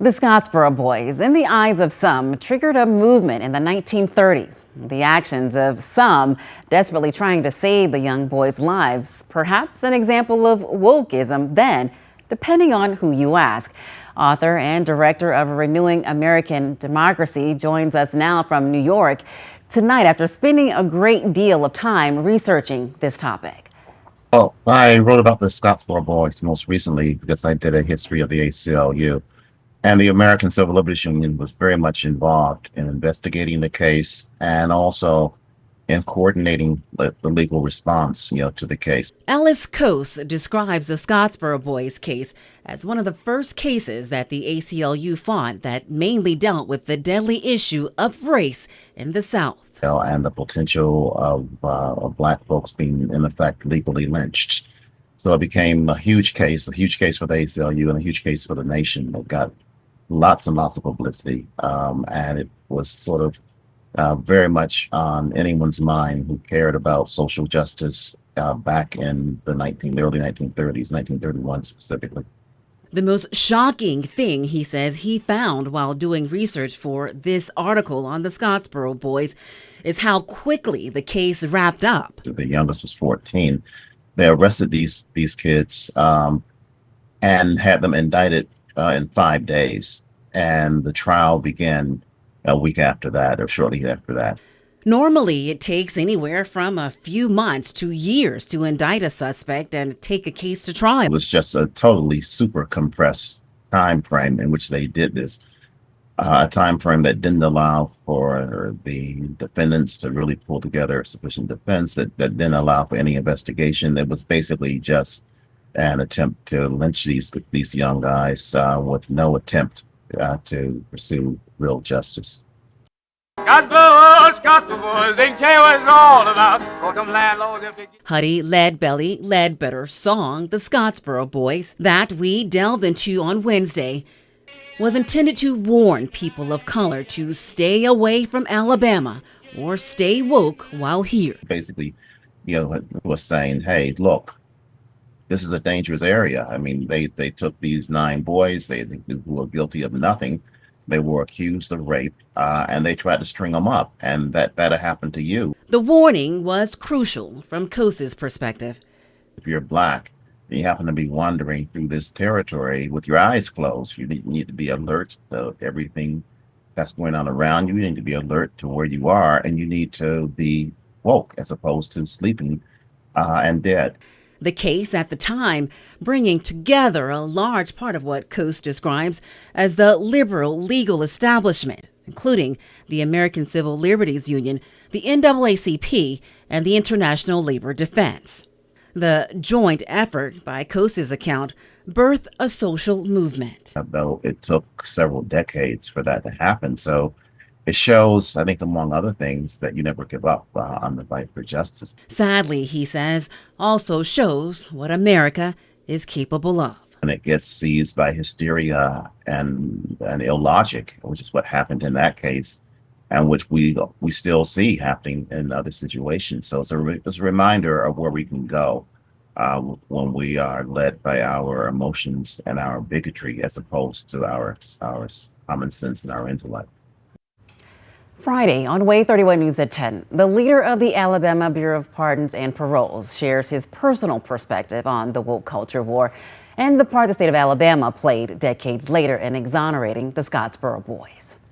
The Scottsboro Boys, in the eyes of some, triggered a movement in the 1930s. The actions of some desperately trying to save the young boys' lives, perhaps an example of wokeism then, depending on who you ask. Author and director of Renewing American Democracy joins us now from New York tonight after spending a great deal of time researching this topic. Well, I wrote about the Scottsboro Boys most recently because I did a history of the ACLU. And the American Civil Liberties Union was very much involved in investigating the case and also in coordinating the legal response, to the case. Ellis Coase describes the Scottsboro Boys case as one of the first cases that the ACLU fought that mainly dealt with the deadly issue of race in the South. And the potential of Black folks being, in effect, legally lynched. So it became a huge case for the ACLU and a huge case for the nation that got lots and lots of publicity. And it was sort of very much on anyone's mind who cared about social justice back in the early 1930s, 1931 specifically. The most shocking thing, he says, he found while doing research for this article on the Scottsboro Boys is how quickly the case wrapped up. The youngest was 14. They arrested these kids and had them indicted in 5 days. And the trial began a week after that, or shortly after that. Normally, it takes anywhere from a few months to years to indict a suspect and take a case to trial. It was just a totally super compressed time frame in which they did this. A time frame that didn't allow for the defendants to really pull together a sufficient defense, that didn't allow for any investigation. It was basically just an attempt to lynch these young guys with no attempt to pursue real justice. Scottsboro, they tell what it's all about. Huddy Leadbelly Ledbetter song, The Scottsboro Boys, that we delved into on Wednesday, was intended to warn people of color to stay away from Alabama or stay woke while here. Basically, was saying, hey, look, this is a dangerous area. I mean, they took these 9 boys, who were guilty of nothing. They were accused of rape, and they tried to string them up, and that happened to you. The warning was crucial from Coase's perspective. If you're Black and you happen to be wandering through this territory with your eyes closed, you need to be alert to everything that's going on around you. You need to be alert to where you are, and you need to be woke as opposed to sleeping and dead. The case at the time bringing together a large part of what Coase describes as the liberal legal establishment, including the American Civil Liberties Union, the NAACP, and the International Labor Defense. The joint effort, by Coase's account, birthed a social movement. Though it took several decades for that to happen. So it shows, I think, among other things, that you never give up on the fight for justice. Sadly, he says, also shows what America is capable of. And it gets seized by hysteria and illogic, which is what happened in that case, and which we still see happening in other situations. So it's a reminder of where we can go when we are led by our emotions and our bigotry as opposed to our common sense and our intellect. Friday on WAVE 31 News at 10, the leader of the Alabama Bureau of Pardons and Paroles shares his personal perspective on the woke culture war and the part the state of Alabama played decades later in exonerating the Scottsboro Boys.